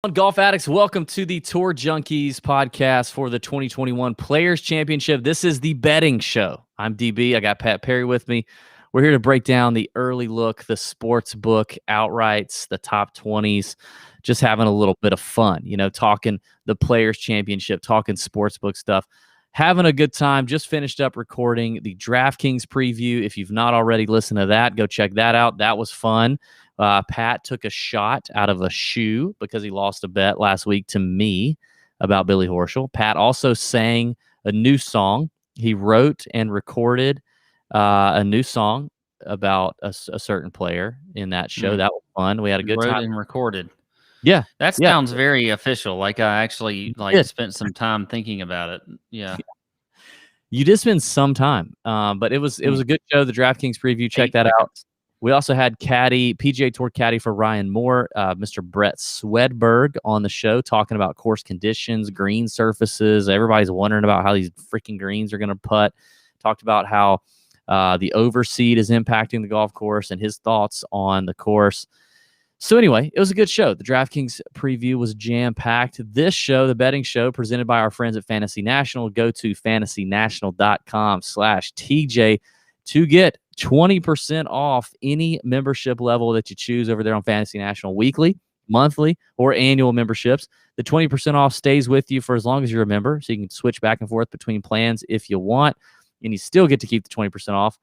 Golf addicts, welcome to the Tour Junkies podcast for the 2021 Players Championship. This is the betting show. I'm DB. I got Pat Perry with me. We're here to break down the early look, the sports book outrights, the top 20s, just having a little bit of fun, talking the Players Championship, talking sportsbook stuff, having a good time. Just finished up recording the DraftKings preview. If you've not already listened to that, go check that out. That was fun. Pat took a shot out of a shoe because he lost a bet last week to me about Billy Horschel. Pat also sang a new song. He wrote and recorded a new song about a certain player in that show. That was fun. We had a good time. Wrote and recorded. Yeah. That sounds very official. Like I actually spent some time thinking about it. Yeah. You did spend some time. But it was a good show. The DraftKings preview. Check that out. We also had PGA Tour caddy for Ryan Moore, Mr. Brett Swedberg on the show talking about course conditions, green surfaces. Everybody's wondering about how these freaking greens are going to putt. Talked about how the overseed is impacting the golf course and his thoughts on the course. So anyway, it was a good show. The DraftKings preview was jam-packed. This show, the betting show, presented by our friends at Fantasy National. Go to fantasynational.com/TJ to get 20% off any membership level that you choose over there on Fantasy National, weekly, monthly, or annual memberships. The 20% off stays with you for as long as you're a member, so you can switch back and forth between plans if you want, and you still get to keep the 20% off.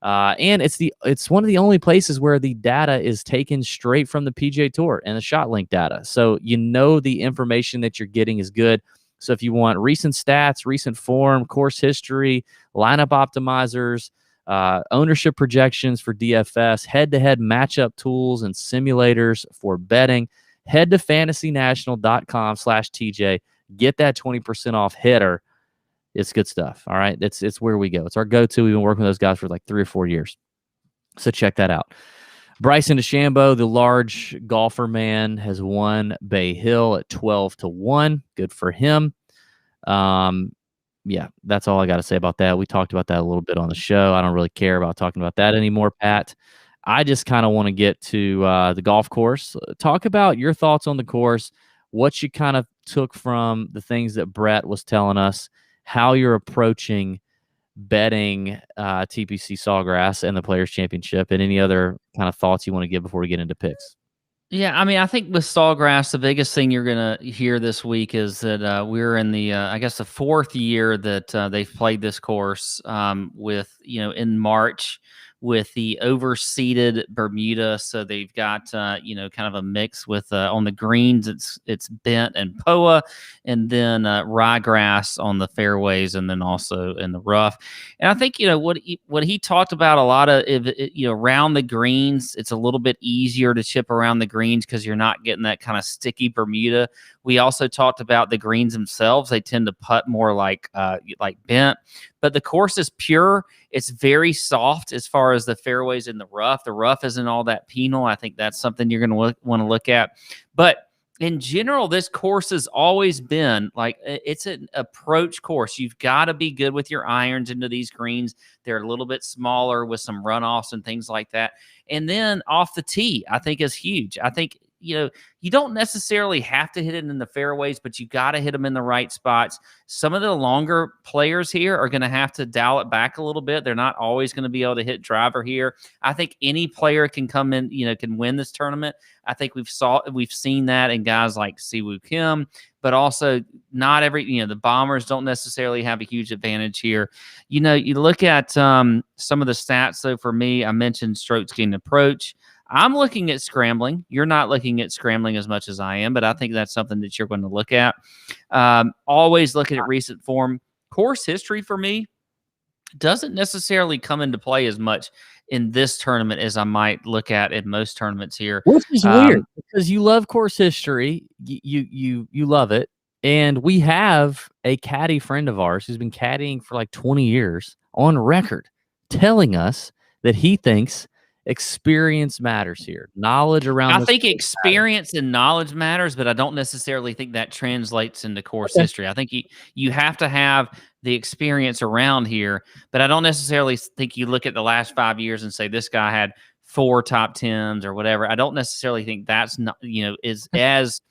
And it's one of the only places where the data is taken straight from the PGA Tour and the ShotLink data. So the information that you're getting is good. So if you want recent stats, recent form, course history, lineup optimizers, ownership projections for DFS, head-to-head matchup tools and simulators for betting, head to fantasynational.com/TJ. Get that 20% off hitter. It's good stuff. All right. It's where we go. It's our go-to. We've been working with those guys for like 3 or 4 years. So check that out. Bryson DeChambeau, the large golfer man, has won Bay Hill at 12-1. Good for him. Yeah, that's all I got to say about that. We talked about that a little bit on the show. I don't really care about talking about that anymore, Pat. I just kind of want to get to the golf course. Talk about your thoughts on the course, what you kind of took from the things that Brett was telling us, how you're approaching betting TPC Sawgrass and the Players Championship, and any other kind of thoughts you want to give before we get into picks. Yeah, I mean, I think with Sawgrass, the biggest thing you're going to hear this week is that we're in the, the 4th year that they've played this course with, in March with the overseeded Bermuda. So they've got, kind of a mix with on the greens, it's bent and POA, and then ryegrass on the fairways, and then also in the rough. And I think, what he talked about a lot of, around the greens, it's a little bit easier to chip around the greens because you're not getting that kind of sticky Bermuda. We also talked about the greens themselves. They tend to putt more like bent, but the course is pure. It's very soft as far as the fairways in the rough. The rough isn't all that penal. I think that's something you're going to want to look at. But in general, this course has always been it's an approach course. You've got to be good with your irons into these greens. They're a little bit smaller with some runoffs and things like that. And then off the tee, I think is huge. I think, you don't necessarily have to hit it in the fairways, but you got to hit them in the right spots. Some of the longer players here are going to have to dial it back a little bit. They're not always going to be able to hit driver here. I think any player can come in, can win this tournament. I think we've seen that in guys like Siwoo Kim, but also not every, the bombers don't necessarily have a huge advantage here. You look at some of the stats. So for me, I mentioned strokes gained approach. I'm looking at scrambling. You're not looking at scrambling as much as I am, but I think that's something that you're going to look at. Always looking at recent form. Course history for me doesn't necessarily come into play as much in this tournament as I might look at in most tournaments here. Which is weird because you love course history. You love it. And we have a caddy friend of ours who's been caddying for like 20 years on record telling us that he thinks experience matters here. Knowledge around. I think experience and knowledge matters, but I don't necessarily think that translates into course history. I think you have to have the experience around here, but I don't necessarily think you look at the last 5 years and say this guy had 4 top 10s or whatever. I don't necessarily think that's not, is as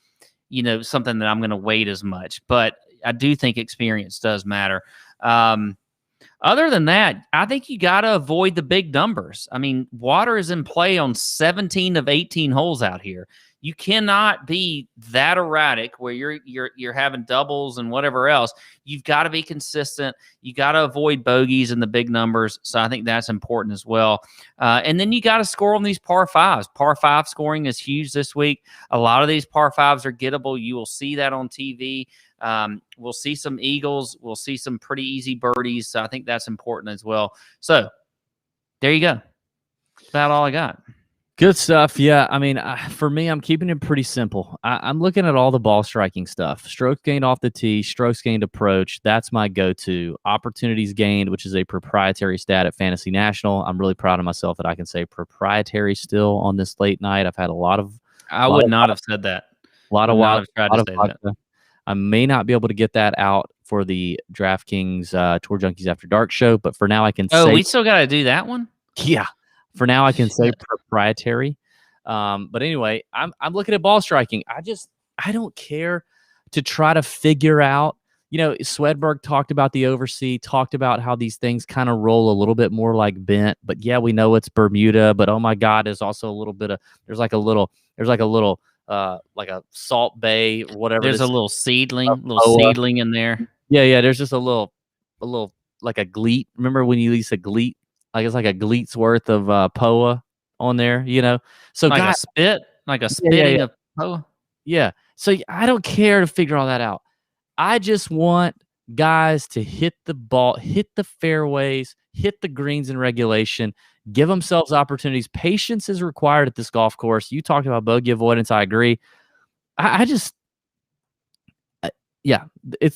something that I'm going to weight as much. But I do think experience does matter. Other than that, I think you got to avoid the big numbers. I mean, water is in play on 17 of 18 holes out here. You cannot be that erratic where you're having doubles and whatever else. You've got to be consistent. You got to avoid bogeys and the big numbers. So I think that's important as well. And then you got to score on these par fives. Par five scoring is huge this week. A lot of these par fives are gettable. You will see that on TV. We'll see some eagles. We'll see some pretty easy birdies. So I think that's important as well. So there you go. That's about all I got. Good stuff. Yeah. I mean, for me, I'm keeping it pretty simple. I'm looking at all the ball striking stuff. Strokes gained off the tee, strokes gained approach. That's my go-to. Opportunities gained, which is a proprietary stat at Fantasy National. I'm really proud of myself that I can say proprietary still on this late night. I've had a lot of. I would not have said that. A lot of I may not be able to get that out for the DraftKings Tour Junkies After Dark show, but for now I can say. Oh, we still got to do that one? Yeah. For now, I can say proprietary. But anyway, I'm looking at ball striking. I don't care to try to figure out. Swedberg talked about the overseed, talked about how these things kind of roll a little bit more like bent. But yeah, we know it's Bermuda. But oh my God, there's also a little bit of like a Salt Bay or whatever. There's a little seedling in there. Yeah. There's just a little like a gleat. Remember when you use a gleat? Like it's like a gleat's worth of POA on there, So like a spitting of POA. Yeah. So I don't care to figure all that out. I just want guys to hit the ball, hit the fairways, hit the greens in regulation, give themselves opportunities. Patience is required at this golf course. You talked about bogey avoidance. I agree. It's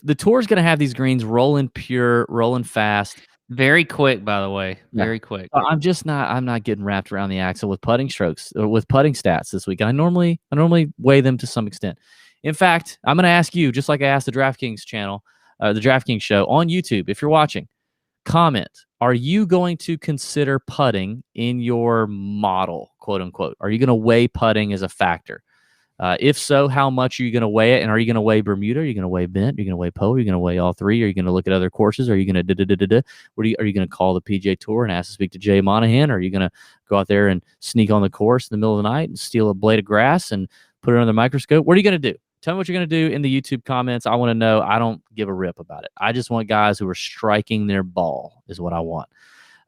the tour's going to have these greens rolling pure, rolling fast. Very quick, by the way. Very quick. I'm not getting wrapped around the axle with putting strokes or with putting stats this week. I normally weigh them to some extent. In fact, I'm going to ask you, just like I asked the DraftKings channel, the DraftKings show on YouTube, if you're watching, comment, are you going to consider putting in your model, quote unquote? Are you going to weigh putting as a factor? If so, how much are you going to weigh it? And are you going to weigh Bermuda? Are you going to weigh Bent? Are you going to weigh Poe? Are you going to weigh all three? Are you going to look at other courses? Are you going to are you going to call the PGA Tour and ask to speak to Jay Monahan? Or are you going to go out there and sneak on the course in the middle of the night and steal a blade of grass and put it under the microscope? What are you going to do? Tell me what you're going to do in the YouTube comments. I want to know. I don't give a rip about it. I just want guys who are striking their ball is what I want.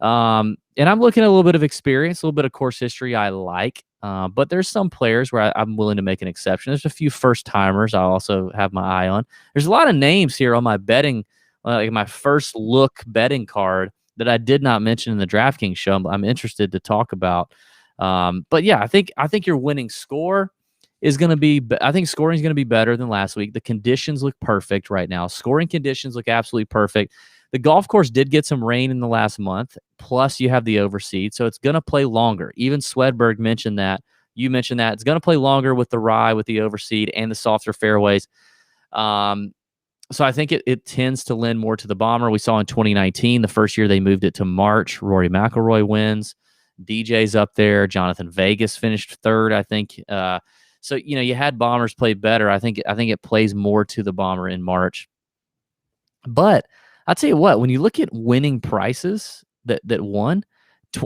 And I'm looking at a little bit of experience, a little bit of course history I like. But there's some players where I'm willing to make an exception. There's a few first timers I also have my eye on. There's a lot of names here on my betting, like my first look betting card that I did not mention in the DraftKings show. I'm interested to talk about. But yeah, I think your winning score is going to be. I think scoring is going to be better than last week. The conditions look perfect right now. Scoring conditions look absolutely perfect. The golf course did get some rain in the last month, plus you have the overseed, so it's going to play longer. Even Swedberg mentioned that. You mentioned that. It's going to play longer with the rye, with the overseed, and the softer fairways. So I think it tends to lend more to the bomber. We saw in 2019, the first year they moved it to March. Rory McIlroy wins. DJ's up there. Jonathan Vegas finished third, I think. So, you had bombers play better. I think it plays more to the bomber in March. But I'll tell you what, when you look at winning prices that won,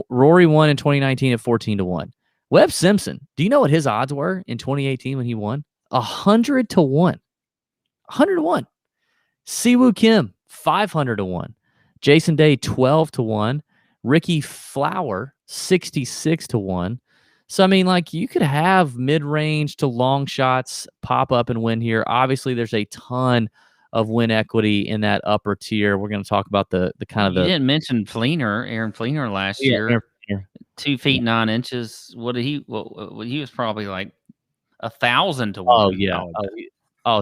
Rory won in 2019 at 14-1. Webb Simpson, do you know what his odds were in 2018 when he won? 100-1. 100-1. Siwoo Kim, 500-1. Jason Day, 12-1. Ricky Flower, 66-1. So, I mean, you could have mid-range to long shots pop up and win here. Obviously, there's a ton of win equity in that upper tier. We're going to talk about the kind of You didn't mention Aaron Fleener last year. 2 feet 9 inches. What did he? Well, he was probably like 1,000-1. Oh yeah.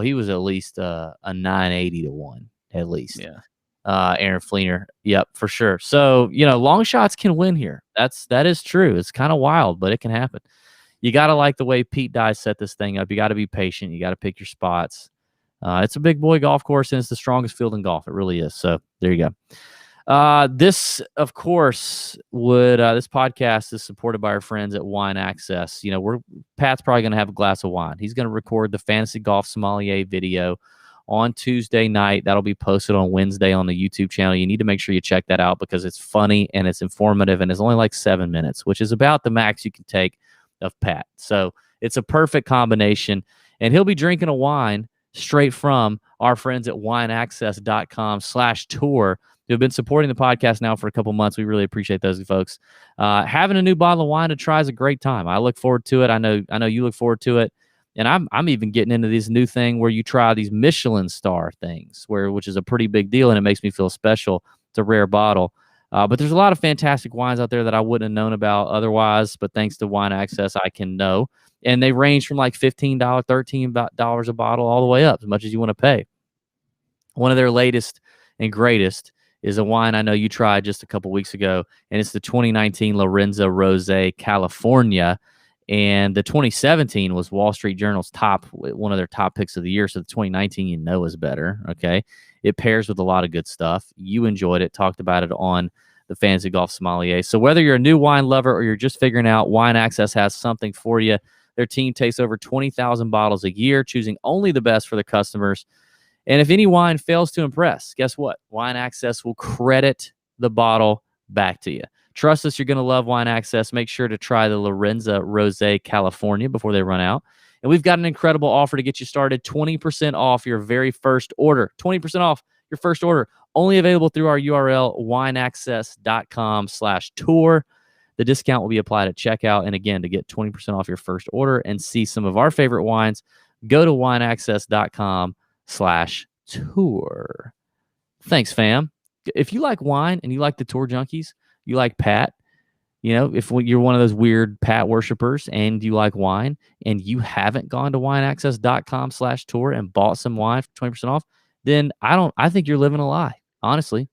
He was at least a 980-1 at least. Yeah. Aaron Fleener. Yep, for sure. So long shots can win here. That is true. It's kind of wild, but it can happen. You got to like the way Pete Dye set this thing up. You got to be patient. You got to pick your spots. It's a big boy golf course, and it's the strongest field in golf. It really is. So there you go. This, of course, would this podcast is supported by our friends at Wine Access. Pat's probably going to have a glass of wine. He's going to record the Fantasy Golf Sommelier video on Tuesday night. That'll be posted on Wednesday on the YouTube channel. You need to make sure you check that out because it's funny and it's informative and it's only like 7 minutes, which is about the max you can take of Pat. So it's a perfect combination. And he'll be drinking a wine straight from our friends at wineaccess.com/tour. Who've been supporting the podcast now for a couple months. We really appreciate those folks. Having a new bottle of wine to try is a great time. I look forward to it. I know you look forward to it. And I'm even getting into this new thing where you try these Michelin star things, which is a pretty big deal, and it makes me feel special. It's a rare bottle. But there's a lot of fantastic wines out there that I wouldn't have known about otherwise, but thanks to Wine Access, I can know. And they range from like $15, $13 a bottle all the way up, as much as you want to pay. One of their latest and greatest is a wine I know you tried just a couple weeks ago, and it's the 2019 Lorenzo Rosé California, and the 2017 was Wall Street Journal's one of their top picks of the year, so the 2019 is better, okay? It pairs with a lot of good stuff. You enjoyed it, talked about it on the Fantasy Golf Sommelier. So whether you're a new wine lover or you're just figuring out, Wine Access has something for you. Their team takes over 20,000 bottles a year, choosing only the best for the customers. And if any wine fails to impress, guess what? Wine Access will credit the bottle back to you. Trust us, you're going to love Wine Access. Make sure to try the Lorenzo Rosé California before they run out. And we've got an incredible offer to get you started. 20% off your very first order. 20% off your first order. Only available through our URL, wineaccess.com/tour. The discount will be applied at checkout. And again, to get 20% off your first order and see some of our favorite wines, go to wineaccess.com/tour. Thanks, fam. If you like wine and you like the Tour Junkies, you like Pat, if you're one of those weird Pat worshipers and you like wine and you haven't gone to wineaccess.com/tour and bought some wine for 20% off, then I think you're living a lie. Honestly,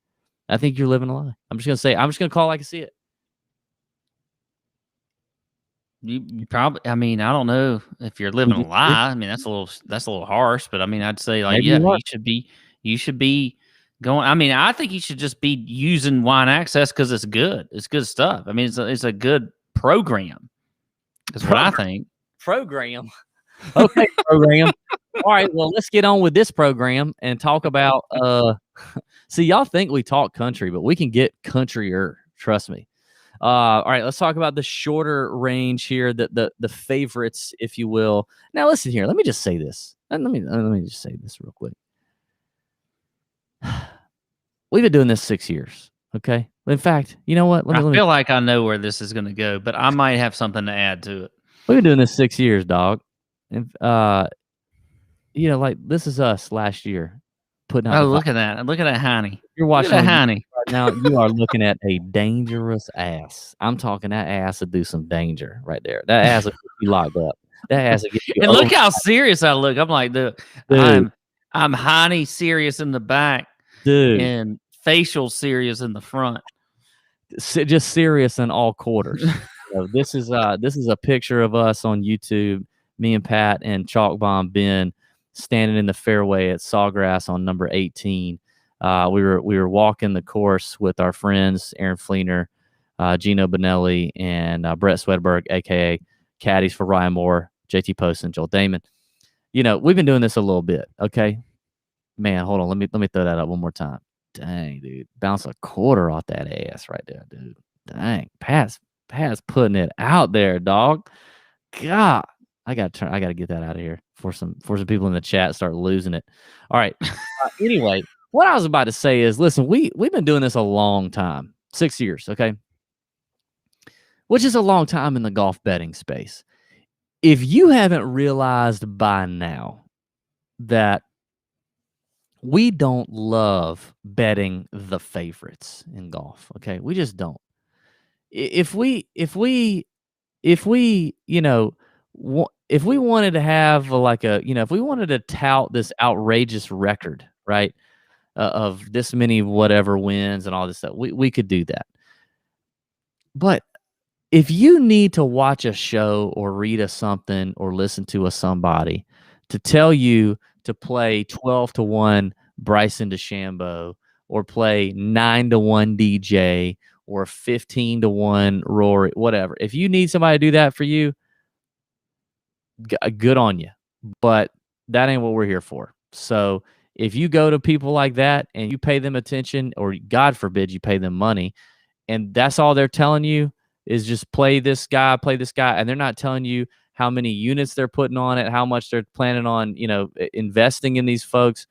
I think you're living a lie. I'm just going to call it like I see it. You probably, I don't know if you're living a lie. That's a little harsh, but I'd say you should be going. I think you should just be using Wine Access because it's good. It's good stuff. It's a good program. That's what I think. Program. Okay, program. All right, well, let's get on with this program and talk about, see, y'all think we talk country, but we can get countryer. Trust me. All right, let's talk about the shorter range here, the favorites, if you will. Now, listen here. Let me just say this. Let me just say this real quick. We've been doing this 6 years, okay? In fact, you know what? I feel like I know where this is going to go, but I might have something to add to it. We've been doing this 6 years, dog. And, like this is us last year. Putting out look at that. Look at that Heine. You're watching that Heine. Right now, you are looking at a dangerous ass. I'm talking that ass will do some danger right there. That ass will get you locked up. That ass will get you. And look how serious I look. I'm like, dude. I'm Heine serious in the back, dude, and facial serious in the front. Just serious in all quarters. This is a picture of us on YouTube. Me and Pat and Chalk Bomb Ben standing in the fairway at Sawgrass on number 18. We were walking the course with our friends Aaron Fleener, Gino Bonelli, and Brett Swedberg, aka caddies for Ryan Moore, JT Post, and Joel Damon. We've been doing this a little bit. Okay, man, hold on. Let me throw that up one more time. Dang, dude, bounce a quarter off that ass right there, dude. Dang, Pat's putting it out there, dog. God, I gotta get that out of here for some people in the chat start losing it. All right. Anyway, what I was about to say is, listen, we've been doing this a long time, 6 years, okay, which is a long time in the golf betting space. If you haven't realized by now that we don't love betting the favorites in golf, okay, we just don't. If we wanted to have if we wanted to tout this outrageous record, right, of this many whatever wins and all this stuff, we could do that. But if you need to watch a show or read a something or listen to a somebody to tell you to play 12-1 Bryson DeChambeau or play 9-1 DJ or 15-1 Rory, whatever. If you need somebody to do that for you, good on you. But that ain't what we're here for. So if you go to people like that and you pay them attention, or God forbid you pay them money, and that's all they're telling you is just play this guy, and they're not telling you how many units they're putting on it, how much they're planning on, investing in these folks.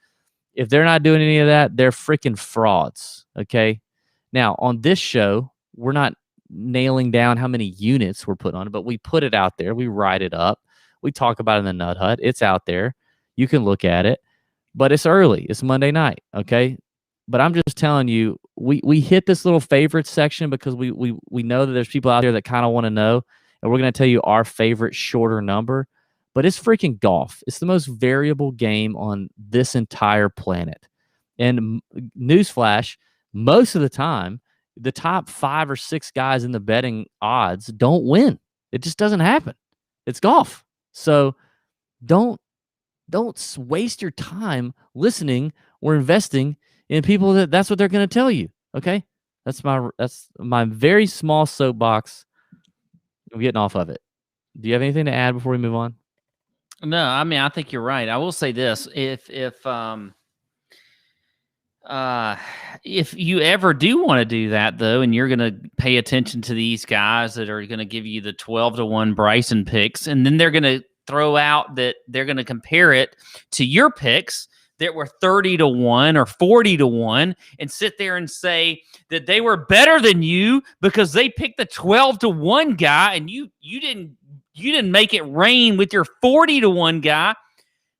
If they're not doing any of that, they're freaking frauds. Okay. Now, on this show, we're not nailing down how many units we're putting on it, but we put it out there. We write it up. We talk about it in the Nut Hut. It's out there. You can look at it, but it's early. It's Monday night. Okay. But I'm just telling you, we hit this little favorite section because we know that there's people out there that kind of want to know, and we're going to tell you our favorite shorter number. But it's freaking golf. It's the most variable game on this entire planet. And newsflash, most of the time, the top 5 or 6 guys in the betting odds don't win. It just doesn't happen. It's golf. So don't waste your time listening or investing in people that's what they're going to tell you. Okay? That's my very small soapbox. I'm getting off of it. Do you have anything to add before we move on? No, I mean, I think you're right. I will say this: if you ever do want to do that, though, and you're going to pay attention to these guys that are going to give you the 12-1 Bryson picks, and then they're going to throw out that they're going to compare it to your picks that were 30-1 or 40-1, and sit there and say that they were better than you because they picked the 12-1 guy, and you didn't make it rain with your 40-1 guy.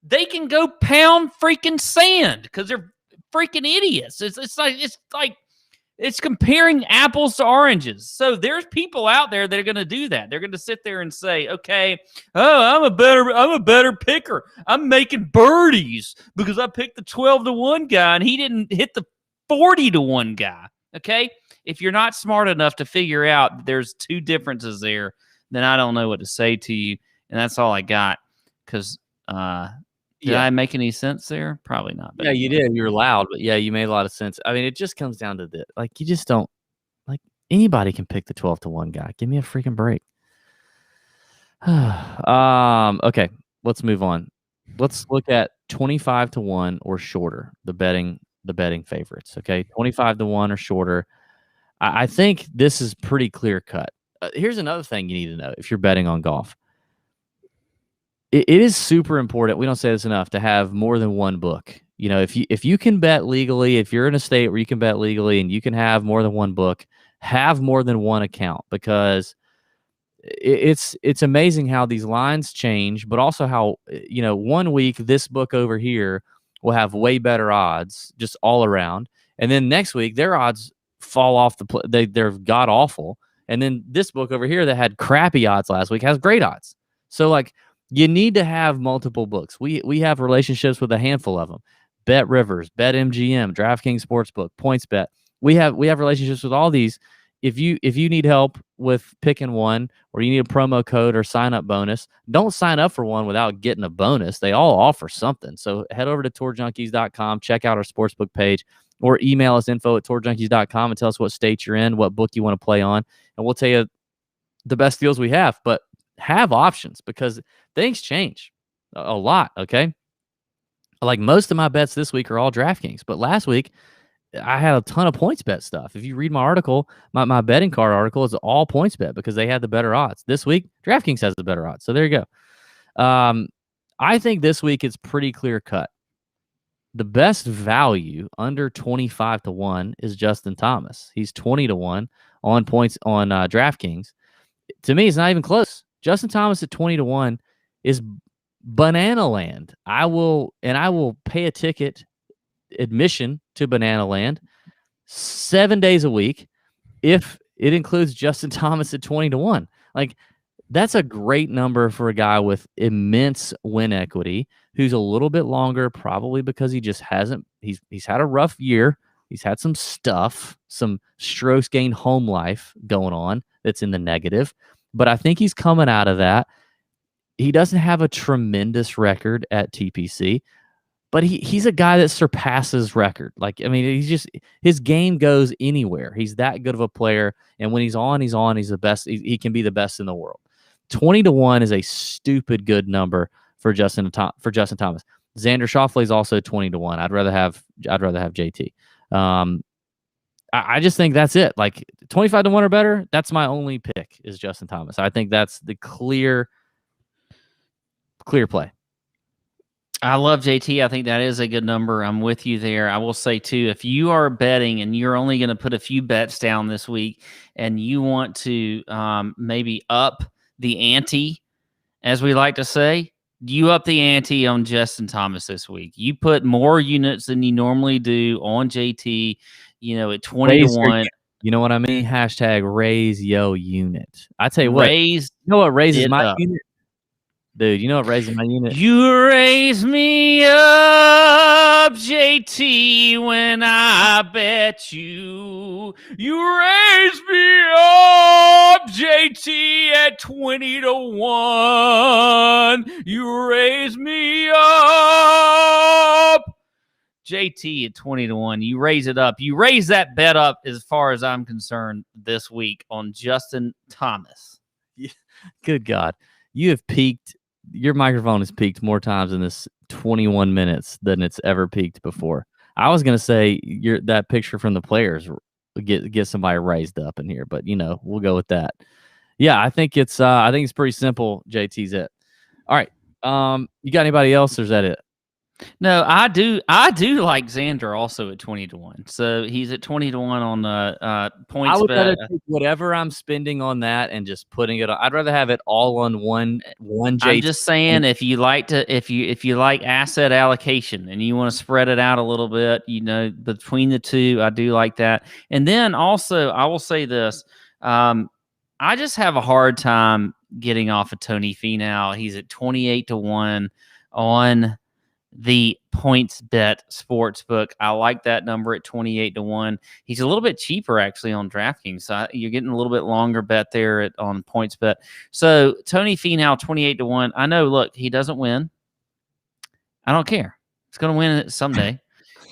They can go pound freaking sand because they're freaking idiots. It's comparing apples to oranges. So there's people out there that are going to do that. They're going to sit there and say, okay, I'm a better picker. I'm making birdies because I picked the 12-1 guy and he didn't hit the 40-1 guy. Okay. If you're not smart enough to figure out there's two differences there, then I don't know what to say to you. And that's all I got. Because did I make any sense there? Probably not. Yeah, you did. You were loud, but yeah, you made a lot of sense. I mean, it just comes down to this. Like, you just don't, like, anybody can pick the 12-1 guy. Give me a freaking break. Okay, let's move on. Let's look at 25-1 or shorter, the betting favorites. Okay, 25-1 or shorter. I think this is pretty clear cut. Here's another thing you need to know if you're betting on golf. It is super important. We don't say this enough, to have more than one book. If you can bet legally, if you're in a state where you can bet legally and you can have more than one book, have more than one account, because it's amazing how these lines change, but also how 1 week this book over here will have way better odds just all around, and then next week their odds fall off they're god awful, and then this book over here that had crappy odds last week has great odds. So like, you need to have multiple books. We have relationships with a handful of them. Bet Rivers, Bet MGM, DraftKings Sportsbook, PointsBet. We have relationships with all these. If you need help with picking one, or you need a promo code or sign up bonus, don't sign up for one without getting a bonus. They all offer something. So head over to tourjunkies.com, check out our sportsbook page, or email us info@tourjunkies.com and tell us what state you're in, what book you want to play on, and we'll tell you the best deals we have. But have options, because things change a lot. Okay. Like, most of my bets this week are all DraftKings, but last week I had a ton of PointsBet stuff. If you read my article, my betting card article is all PointsBet because they had the better odds. This week, DraftKings has the better odds. So there you go. I think this week it's pretty clear cut. The best value under 25-1 is Justin Thomas. He's 20-1 on points on DraftKings. To me, it's not even close. Justin Thomas at 20-1 is Banana Land. I will pay a ticket admission to Banana Land 7 days a week if it includes Justin Thomas at 20-1. Like, that's a great number for a guy with immense win equity, who's a little bit longer, probably because he just hasn't. He's had a rough year. He's had some stuff, some strokes gained home life going on that's in the negative. But I think he's coming out of that. He doesn't have a tremendous record at TPC. but he's a guy that surpasses record. Like, I mean, his game goes anywhere. He's that good of a player, and when he's on. He's the best. He can be the best in the world. 20-1 is a stupid good number for Justin Thomas. Xander Schauffele is also 20-1. I'd rather have JT. I just think that's it. Like 25-1 or better. That's my only pick is Justin Thomas. I think that's the clear play. I love JT. I think that is a good number. I'm with you there. I will say, too, if you are betting and you're only going to put a few bets down this week and you want to maybe up the ante, as we like to say, you up the ante on Justin Thomas this week. You put more units than you normally do on JT, at 20-1. You know what I mean? Hashtag raise yo unit. I tell you what. You know what raises my unit? Dude, you know what raises my unit? You raise me up, JT, when I bet you. You raise me up, JT, at 20-1. You raise me up, JT, at 20-1. You raise it up. You raise that bet up, as far as I'm concerned, this week on Justin Thomas. Good God. You have peaked. Your microphone has peaked more times in this 21 minutes than it's ever peaked before. I was going to say that picture from the players get somebody raised up in here, but we'll go with that. Yeah, I think it's pretty simple. JT's it. All right. You got anybody else or is that it? No, I do like Xander also at 20-1. So he's at 20-1 on the points. I would rather take whatever I'm spending on that and just putting it on. I'd rather have it all on one JT. I'm just saying, if you like asset allocation and you want to spread it out a little bit, between the two, I do like that. And then also, I will say this: I just have a hard time getting off of Tony Finau. He's at 28-1 on the PointsBet Sportsbook. I like that number at 28-1. He's a little bit cheaper actually on DraftKings. So you're getting a little bit longer bet there on PointsBet. So Tony Finau 28-1. I know. Look, he doesn't win. I don't care. He's going to win it someday,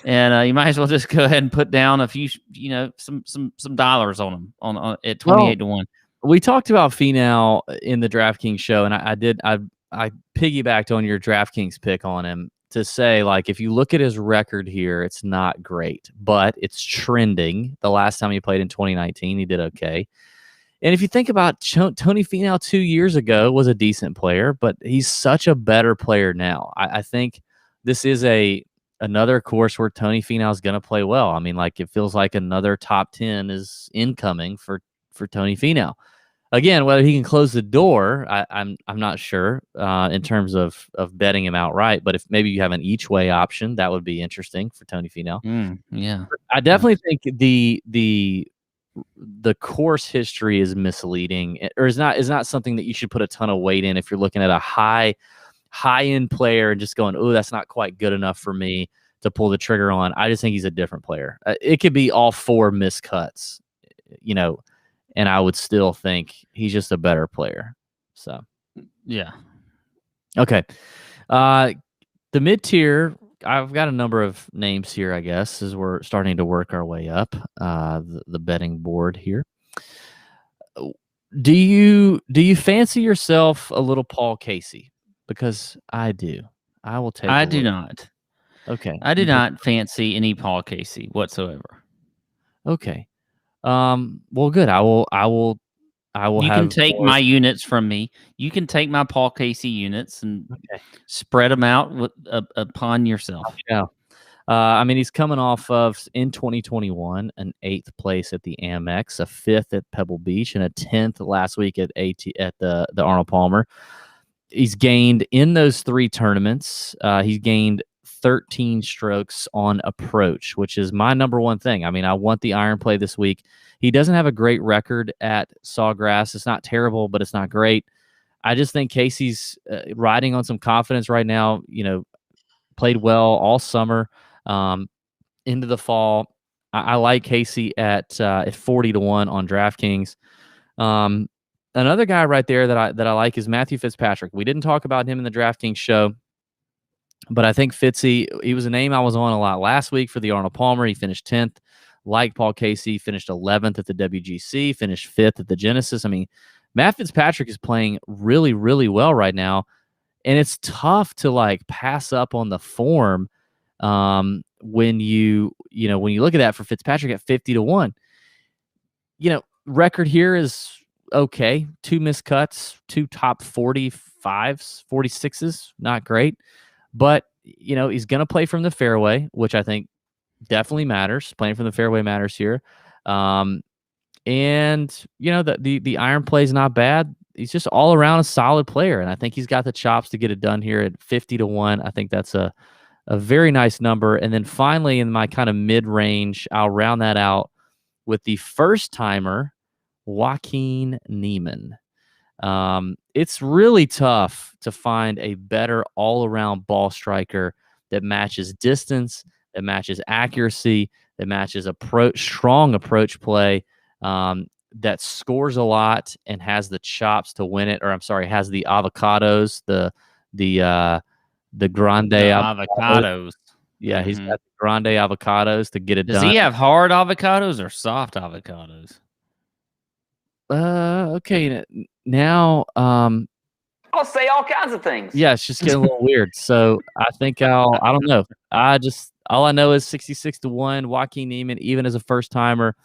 and you might as well just go ahead and put down a few, some dollars on him at 28-1. We talked about Finau in the DraftKings show, and I piggybacked on your DraftKings pick on him. To say, like, if you look at his record here, it's not great, but it's trending. The last time he played in 2019, he did okay. And if you think about Tony Finau 2 years ago was a decent player, but he's such a better player now. I think this is another course where Tony Finau is going to play well. I mean, like, it feels like another top 10 is incoming for Tony Finau. Again, whether he can close the door, I'm not sure in terms of betting him outright. But if maybe you have an each way option, that would be interesting for Tony Finau. Yeah, I definitely think the course history is misleading, or is not something that you should put a ton of weight in if you're looking at a high end player and just going, oh, that's not quite good enough for me to pull the trigger on. I just think he's a different player. It could be all 4 miscuts, and I would still think he's just a better player. So, yeah. Okay. The mid-tier, I've got a number of names here, I guess, as we're starting to work our way up the betting board here. Do you fancy yourself a little Paul Casey? Because I do. I will take I do not. Okay. I do not fancy any Paul Casey whatsoever. Okay. Well, good. I will. You can take my units from me. You can take my Paul Casey units and spread them out upon yourself. Yeah. I mean, he's coming off of, in 2021, an 8th place at the Amex, a 5th at Pebble Beach, and a 10th last week at the Arnold Palmer. He's gained in those 3 tournaments. He's gained 13 strokes on approach, which is my number one thing. I mean, I want the iron play this week. He doesn't have a great record at Sawgrass. It's not terrible, but it's not great. I just think Casey's riding on some confidence right now. Played well all summer into the fall. I like Casey at 40-1 on DraftKings. Another guy right there that I like is Matthew Fitzpatrick. We didn't talk about him in the DraftKings show. But I think Fitzy, he was a name I was on a lot last week for the Arnold Palmer. He finished 10th. Like Paul Casey, finished 11th at the WGC, finished 5th at the Genesis. I mean, Matt Fitzpatrick is playing really, really well right now. And it's tough to like pass up on the form when you look at that for Fitzpatrick at 50-1. Record here is okay. 2 missed cuts, 2 top 45s, 46s, not great. But, he's going to play from the fairway, which I think definitely matters. Playing from the fairway matters here. And, the iron play is not bad. He's just all around a solid player. And I think he's got the chops to get it done here at 50-1. I think that's a very nice number. And then finally, in my kind of mid-range, I'll round that out with the first-timer, Joaquin Niemann. It's really tough to find a better all-around ball striker that matches distance, that matches accuracy, that matches strong approach play, that scores a lot and has the chops to win it. Or I'm sorry, has the avocados, the grande avocados. Yeah, he's got the grande avocados to get it done. Does he have hard avocados or soft avocados? Okay. Now, I'll say all kinds of things. Yeah, it's just getting a little weird. So I think I don't know. All I know is 66-1, Joaquin Niemann, even as a first timer.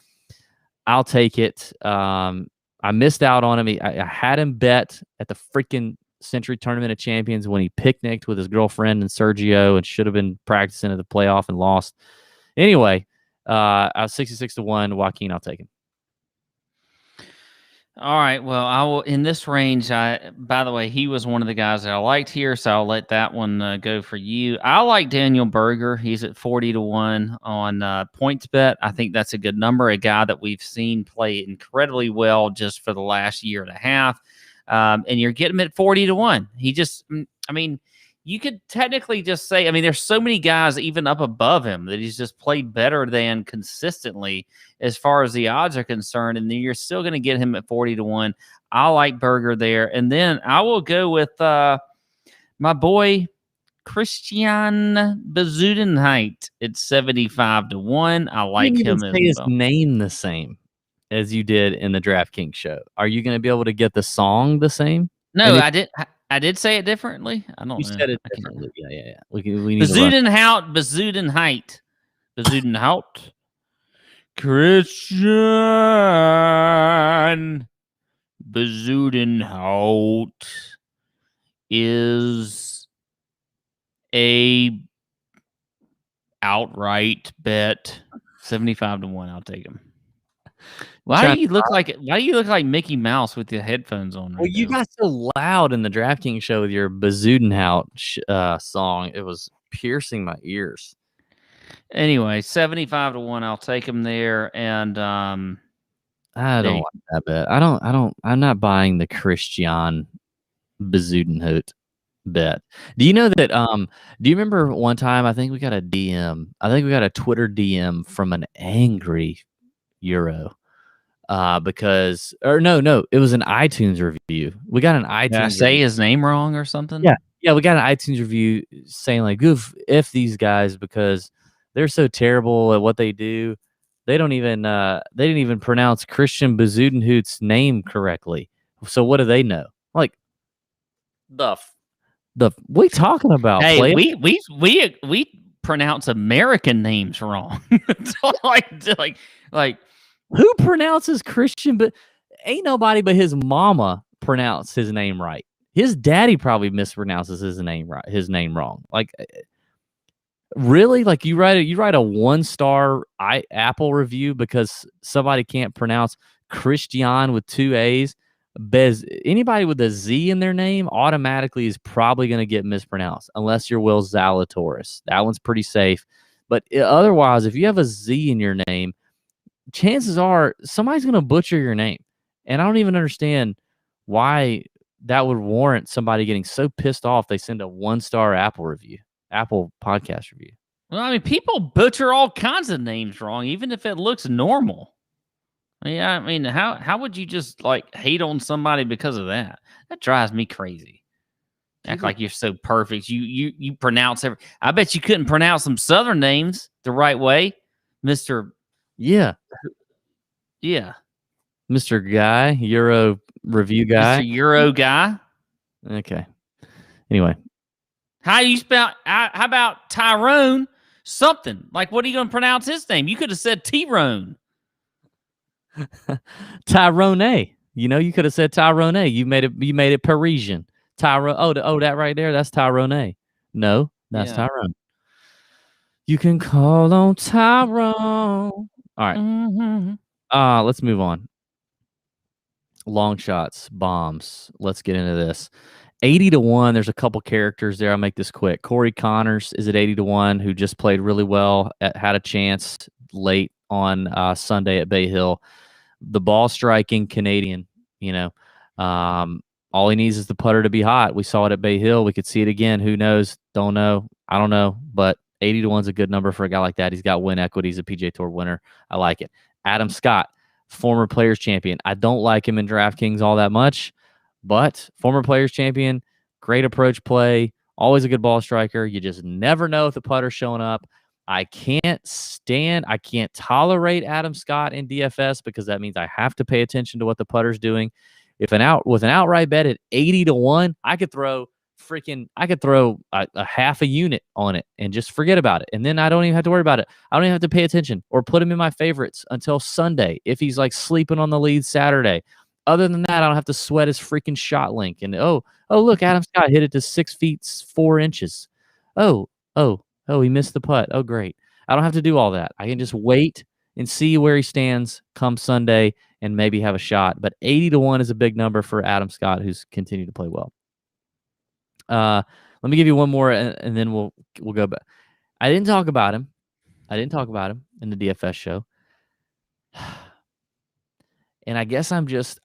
I'll take it. I missed out on him. I had him bet at the freaking Century Tournament of Champions when he picnicked with his girlfriend and Sergio and should have been practicing at the playoff and lost. Anyway, I was 66-1. Joaquin, I'll take him. All right. Well, I will in this range. By the way, he was one of the guys that I liked here, so I'll let that one go for you. I like Daniel Berger. He's at 40-1 on PointsBet. I think that's a good number. A guy that we've seen play incredibly well just for the last year and a half, and you're getting him at 40-1. You could technically just say, there's so many guys even up above him that he's just played better than consistently as far as the odds are concerned, and then you're still going to get him at 40-1. I like Berger there. And then I will go with my boy Christiaan Bezuidenhout at 75-1. I like him as well. His name the same as you did in the DraftKings show. Are you going to be able to get the song the same? No, I did say it differently. I don't know. You said it differently. Yeah. We need Bezuidenhout. Christiaan Bezuidenhout is a outright bet. 75-1. I'll take him. Why do you look like Mickey Mouse with your headphones on? Well, you got so loud in the DraftKings show with your Bezuidenhout song. It was piercing my ears. Anyway, 75-1. I'll take him there, and I don't like that bet. I'm not buying the Christiaan Bezuidenhout bet. Do you know that? Do you remember one time? I think we got a DM. I think we got a Twitter DM from an angry Euro. It was an iTunes review. We got an iTunes. Did I say his name wrong or something? Yeah, we got an iTunes review saying like, "Goof, if these guys because they're so terrible at what they do, they didn't even pronounce Christiaan Bezuidenhout's name correctly. So what do they know? Like the what are you talking about? Hey, we pronounce American names wrong. like. Who pronounces Christian? But ain't nobody but his mama pronounce his name right. His daddy probably mispronounces his name wrong. Like, really? Like you write a 1-star Apple review because somebody can't pronounce Christiaan with 2 A's. Anybody with a Z in their name automatically is probably going to get mispronounced unless you're Will Zalatoris. That one's pretty safe. But otherwise, if you have a Z in your name, chances are somebody's going to butcher your name. And I don't even understand why that would warrant somebody getting so pissed off they send a 1-star Apple podcast review. Well, people butcher all kinds of names wrong, even if it looks normal. How would you just hate on somebody because of that? That drives me crazy. Act like you're so perfect. You pronounce every. I bet you couldn't pronounce some Southern names the right way, Mr. Yeah. Yeah, Mr. Guy, Euro review guy. Mr. Euro guy. Okay. Anyway. How do you spell? How about Tyrone? Something like, what are you going to pronounce his name? You could have said Tyrone. Tyrone. You could have said Tyrone. You made it Parisian. Tyrone. Oh, that right there. That's Tyrone. No, that's Tyrone. You can call on Tyrone. All right. Mm-hmm. Let's move on. Long shots, bombs. Let's get into this. 80-1. There's a couple characters there. I'll make this quick. Corey Connors is at 80-1, who just played really well, had a chance late on Sunday at Bay Hill. The ball striking Canadian, all he needs is the putter to be hot. We saw it at Bay Hill. We could see it again. Who knows? Don't know. I don't know. But 80-1 is a good number for a guy like that. He's got win equity. He's a PGA Tour winner. I like it. Adam Scott, former Players Champion. I don't like him in DraftKings all that much, but former Players Champion, great approach play, always a good ball striker. You just never know if the putter's showing up. I can't tolerate Adam Scott in DFS because that means I have to pay attention to what the putter's doing. With an outright bet at 80-1, I could throw a half a unit on it and just forget about it. And then I don't even have to worry about it. I don't even have to pay attention or put him in my favorites until Sunday if he's like sleeping on the lead Saturday. Other than that, I don't have to sweat his freaking shot link. And look, Adam Scott hit it to 6 feet 4 inches. Oh, he missed the putt. Oh, great. I don't have to do all that. I can just wait and see where he stands come Sunday and maybe have a shot. But 80-1 is a big number for Adam Scott, who's continued to play well. Let me give you one more, and then we'll go back. I didn't talk about him in the DFS show. And I guess I'm just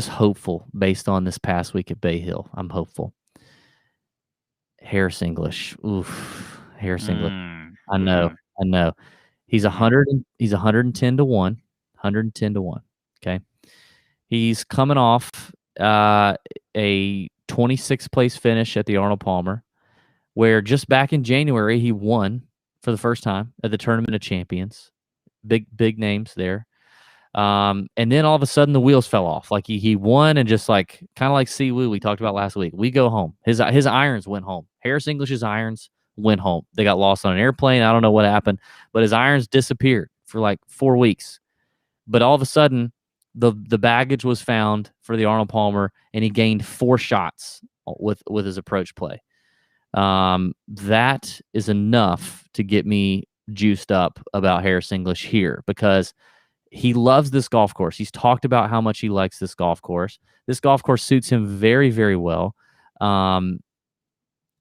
hopeful based on this past week at Bay Hill. I'm hopeful. Harris English. Oof. Harris English. I know. He's 110-1. 110-1. Okay. He's coming off a 26th place finish at the Arnold Palmer, where just back in January he won for the first time at the Tournament of Champions. Big names there. And then all of a sudden the wheels fell off. Like he won and just like kind of like Siwoo we talked about last week. We go home. His irons went home. Harris English's irons went home. They got lost on an airplane. I don't know what happened, but his irons disappeared for like 4 weeks. But all of a sudden the baggage was found for the Arnold Palmer, and he gained 4 shots with his approach play. That is enough to get me juiced up about Harris English here because he loves this golf course. He's talked about how much he likes this golf course. This golf course suits him very, very well. And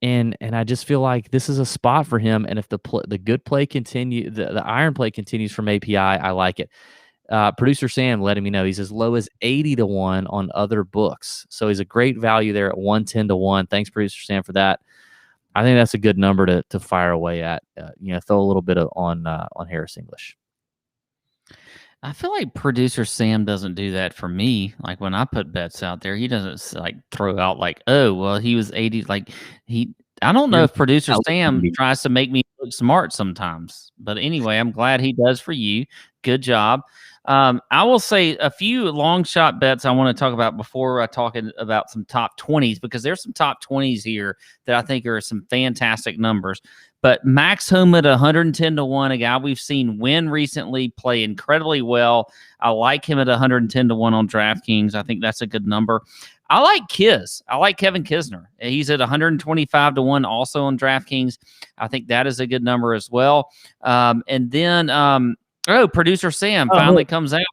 I just feel like this is a spot for him. And if the good play continue, the iron play continues from API, I like it. Producer Sam letting me know he's as low as 80-1 on other books. So he's a great value there at 110-1. Thanks, Producer Sam, for that. I think that's a good number to fire away at. Throw a little bit on Harris English. I feel like Producer Sam doesn't do that for me. Like when I put bets out there, he doesn't like throw out like, oh, well, he was 80. Like I don't know if Producer Sam tries to make me look smart sometimes. But anyway, I'm glad he does for you. Good job. I will say a few long shot bets I want to talk about before I talk about some top 20s, because there's some top 20s here that I think are some fantastic numbers. But Max Homa at 110-1, a guy we've seen win recently, play incredibly well. I like him at 110-1 on DraftKings. I think that's a good number. I like Kiz. I like Kevin Kisner. He's at 125-1 also on DraftKings. I think that is a good number as well. And then Producer Sam finally comes out.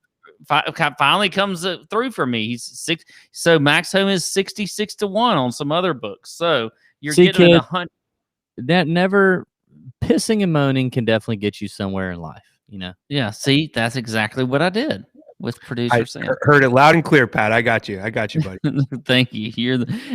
Finally comes through for me. He's 6. So Max Homa is 66-1 on some other books. So you're getting 100. That never pissing and moaning can definitely get you somewhere in life, Yeah, see, that's exactly what I did with Producer Sam. Heard it loud and clear, Pat. I got you, buddy. Thank you.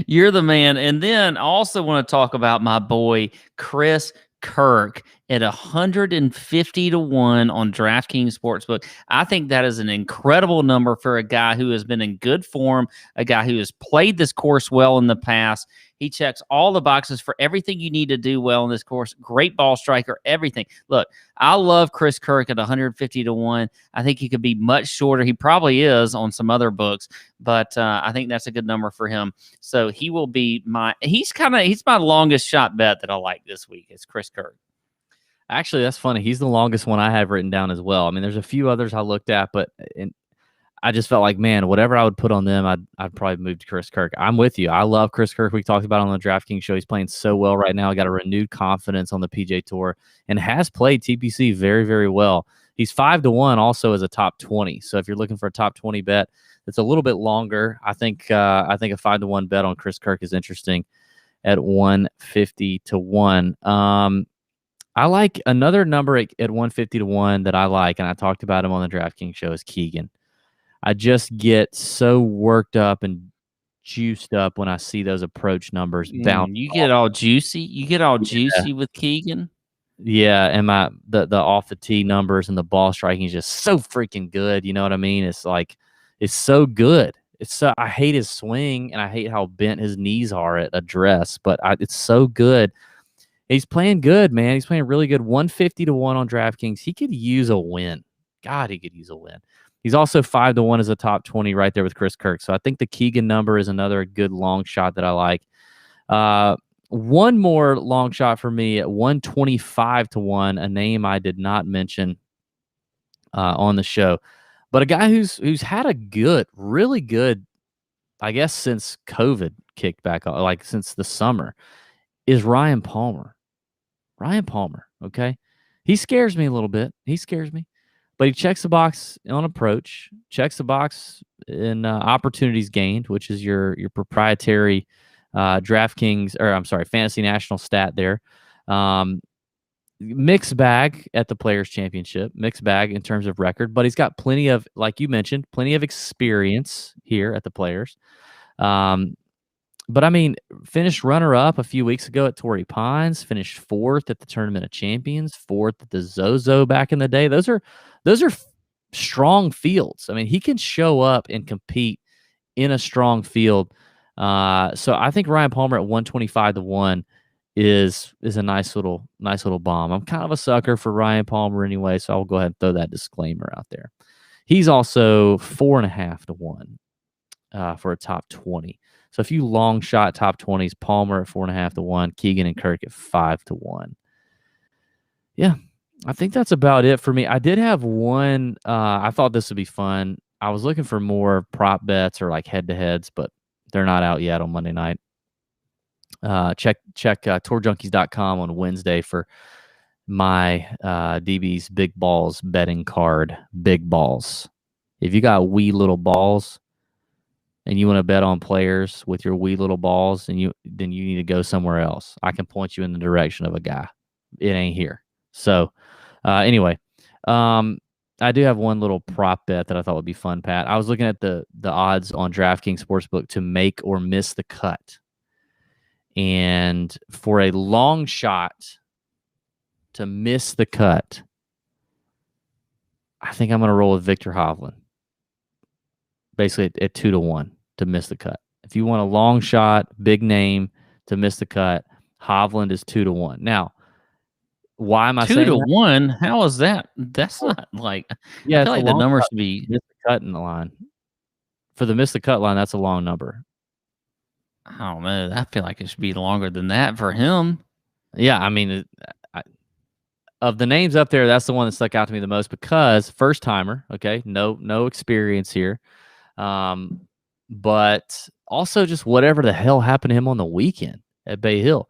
You're the man. And then I also want to talk about my boy Chris Kirk at 150 to 1 on DraftKings Sportsbook. I think that is an incredible number for a guy who has been in good form, a guy who has played this course well in the past. He checks all the boxes for everything you need to do well in this course. Great ball striker, everything. Look, I love Chris Kirk at 150 to 1. I think he could be much shorter. He probably is on some other books, but I think that's a good number for him. So he will be he's my longest shot bet that I like this week. It's Chris Kirk. Actually, that's funny. He's the longest one I have written down as well. I mean, there's a few others I looked at, but I just felt like, man, whatever I would put on them, I'd probably move to Chris Kirk. I'm with you. I love Chris Kirk. We talked about on the DraftKings show. He's playing so well right now. He got a renewed confidence on the PJ Tour and has played TPC very, very well. He's 5 to 1 also as a top 20. So if you're looking for a top 20 bet, it's a little bit longer. I think a 5 to 1 bet on Chris Kirk is interesting at 150 to 1. I like another number at 150 to 1 that I like, and I talked about him on the DraftKings show, is Keegan. I just get so worked up and juiced up when I see those approach numbers bounce. You get all juicy. You get all juicy with Keegan. Yeah, and the off the tee numbers and the ball striking is just so freaking good. You know what I mean? It's like it's so good. I hate his swing and I hate how bent his knees are at address, but it's so good. He's playing good, man. He's playing really good. 150 to 1 on DraftKings. He could use a win. God, he could use a win. He's also 5 to 1 as a top 20 right there with Chris Kirk. So I think the Keegan number is another good long shot that I like. One more long shot for me at 125 to 1, a name I did not mention on the show, but a guy who's had a really good, I guess, since COVID kicked back, like since the summer, is Ryan Palmer. Ryan Palmer, okay? He scares me a little bit. He scares me. But he checks the box on approach, checks the box in opportunities gained, which is your proprietary DraftKings, or I'm sorry, Fantasy National stat there. Mixed bag at the Players Championship, mixed bag in terms of record, but he's got plenty of, like you mentioned, plenty of experience here at the Players. But I mean, finished runner-up a few weeks ago at Torrey Pines, finished 4th at the Tournament of Champions, 4th at the Zozo back in the day. Those are strong fields. I mean, he can show up and compete in a strong field. So I think Ryan Palmer at 125 to 1 is a nice little bomb. I'm kind of a sucker for Ryan Palmer anyway, so I'll go ahead and throw that disclaimer out there. He's also 4.5 to 1 for a top 20. So if you long shot top 20s, Palmer at 4.5 to 1, Keegan and Kirk at 5 to 1. Yeah, I think that's about it for me. I did have one. I thought this would be fun. I was looking for more prop bets or like head-to-heads, but they're not out yet on Monday night. Check tourjunkies.com on Wednesday for my DB's Big Balls betting card. Big Balls. If you got wee little balls and you want to bet on players with your wee little balls, then you need to go somewhere else. I can point you in the direction of a guy. It ain't here. So anyway, I do have one little prop bet that I thought would be fun, Pat. I was looking at the odds on DraftKings Sportsbook to make or miss the cut. And for a long shot to miss the cut, I think I'm going to roll with Victor Hovland. Basically at 2 to 1 to miss the cut. If you want a long shot, big name to miss the cut, Hovland is 2 to 1. Now, why am I saying 2 to that? 1? How is that? That's not like, Yeah, I feel like the number should be miss the cut in the line. For the miss the cut line, that's a long number. I don't know. I feel like it should be longer than that for him. Yeah, I mean, of the names up there, that's the one that stuck out to me the most because first timer. Okay, no experience here, but also just whatever the hell happened to him on the weekend at Bay Hill.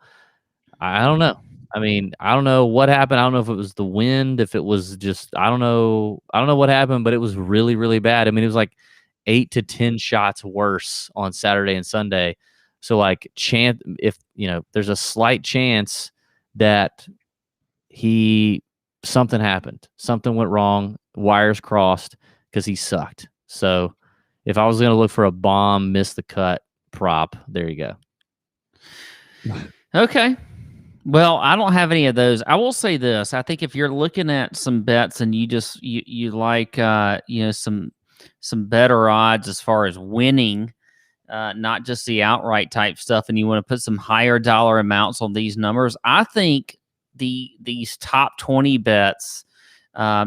I don't know. I mean, I don't know what happened. I don't know if it was the wind, if it was just I don't know what happened, but it was really, really bad. I mean, it was like 8 to 10 shots worse on Saturday and Sunday. So like if there's a slight chance that something happened, something went wrong, wires crossed because he sucked. So if I was going to look for a bomb, miss the cut prop, there you go. Okay. Well, I don't have any of those. I will say this. I think if you're looking at some bets and you like some better odds as far as winning, not just the outright type stuff, and you want to put some higher dollar amounts on these numbers, I think these top 20 bets,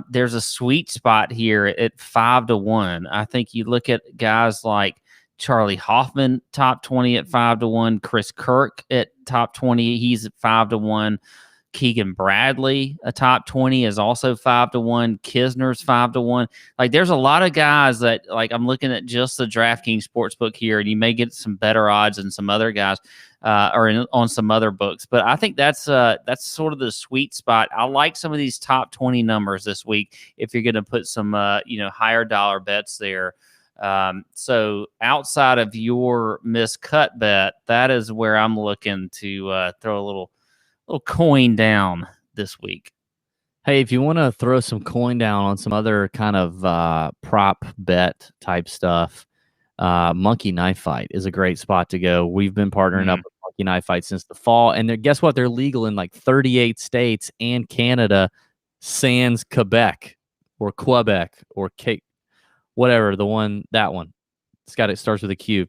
there's a sweet spot here at 5-1. I think you look at guys like Charlie Hoffman, top 20 at 5-1. Chris Kirk at top 20, he's at 5-1. Keegan Bradley, a top 20, is also 5-1. Kisner's 5-1. Like, there's a lot of guys that, like, I'm looking at just the DraftKings Sportsbook here, and you may get some better odds than some other guys on some other books. But I think that's sort of the sweet spot. I like some of these top 20 numbers this week if you're going to put some higher dollar bets there. So outside of your miscut bet, that is where I'm looking to throw a little coin down this week. Hey, if you want to throw some coin down on some other kind of prop bet type stuff, Monkey Knife Fight is a great spot to go. We've been partnering up with Monkey Knife Fight since the fall, and guess what? They're legal in like 38 states and Canada, sans Quebec or Cape. Whatever that one. It starts with a Q.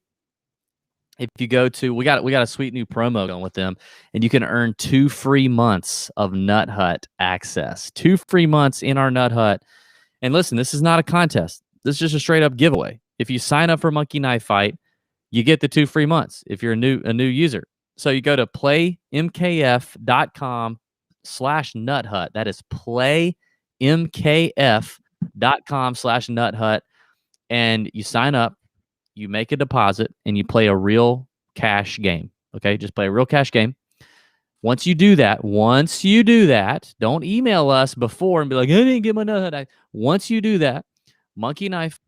If you go to, we got a sweet new promo going with them, and you can earn 2 free months of Nut Hut access. 2 free months in our Nut Hut. And listen, this is not a contest. This is just a straight up giveaway. If you sign up for Monkey Knife Fight, you get the 2 free months if you're a new user. So you go to playmkf.com/nuthut. That is playmkf.com/nuthut. And you sign up, you make a deposit, and you play a real cash game. Okay, just play a real cash game. Once you do that, don't email us before and be like, I didn't get my Nut Hut. Once you do that, Monkey Knife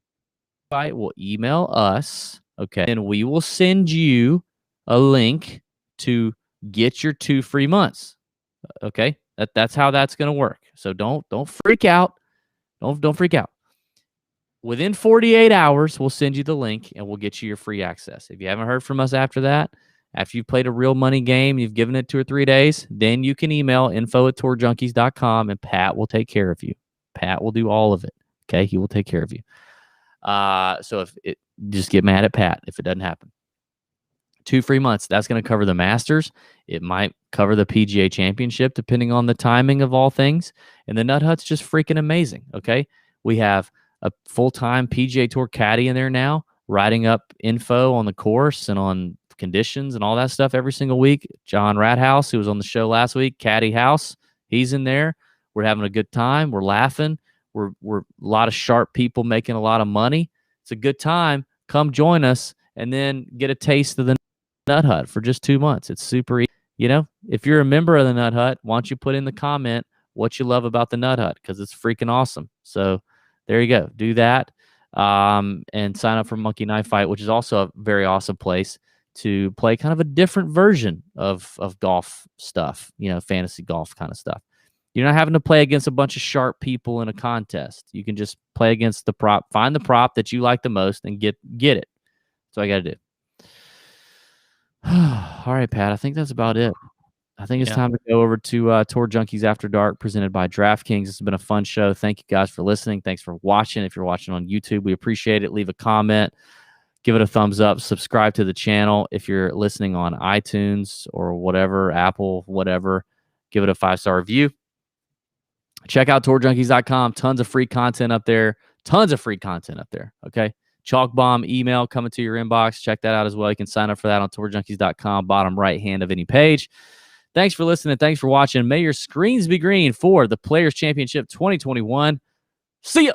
Fight will email us, okay, and we will send you a link to get your 2 free months. Okay, that's how that's going to work. So don't freak out. Don't freak out. Within 48 hours, we'll send you the link and we'll get you your free access. If you haven't heard from us after that, after you've played a real money game, you've given it 2 or 3 days, then you can email info@tourjunkies.com and Pat will take care of you. Pat will do all of it. Okay, he will take care of you. So just get mad at Pat if it doesn't happen. 2 free months. That's going to cover the Masters. It might cover the PGA Championship, depending on the timing of all things. And the Nut Hut's just freaking amazing. Okay, we have a full-time PGA Tour caddy in there now, writing up info on the course and on conditions and all that stuff every single week. John Rathouse, who was on the show last week, Caddy House, he's in there. We're having a good time. We're laughing. We're a lot of sharp people making a lot of money. It's a good time. Come join us and then get a taste of the Nut Hut for just 2 months. It's super easy. If you're a member of the Nut Hut, why don't you put in the comment what you love about the Nut Hut, because it's freaking awesome. So there you go. Do that and sign up for Monkey Knife Fight, which is also a very awesome place to play kind of a different version of golf stuff, fantasy golf kind of stuff. You're not having to play against a bunch of sharp people in a contest. You can just play against the prop, find the prop that you like the most and get it. That's all I got to do. All right, Pat, I think that's about it. I think it's time to go over to Tour Junkies After Dark, presented by DraftKings. It's been a fun show. Thank you guys for listening. Thanks for watching. If you're watching on YouTube, we appreciate it. Leave a comment. Give it a thumbs up. Subscribe to the channel. If you're listening on iTunes or whatever, Apple, whatever, give it a 5-star review. Check out tourjunkies.com. Tons of free content up there. Okay. Chalk Bomb email coming to your inbox. Check that out as well. You can sign up for that on tourjunkies.com, bottom right hand of any page. Thanks for listening. Thanks for watching. May your screens be green for the Players Championship 2021. See ya.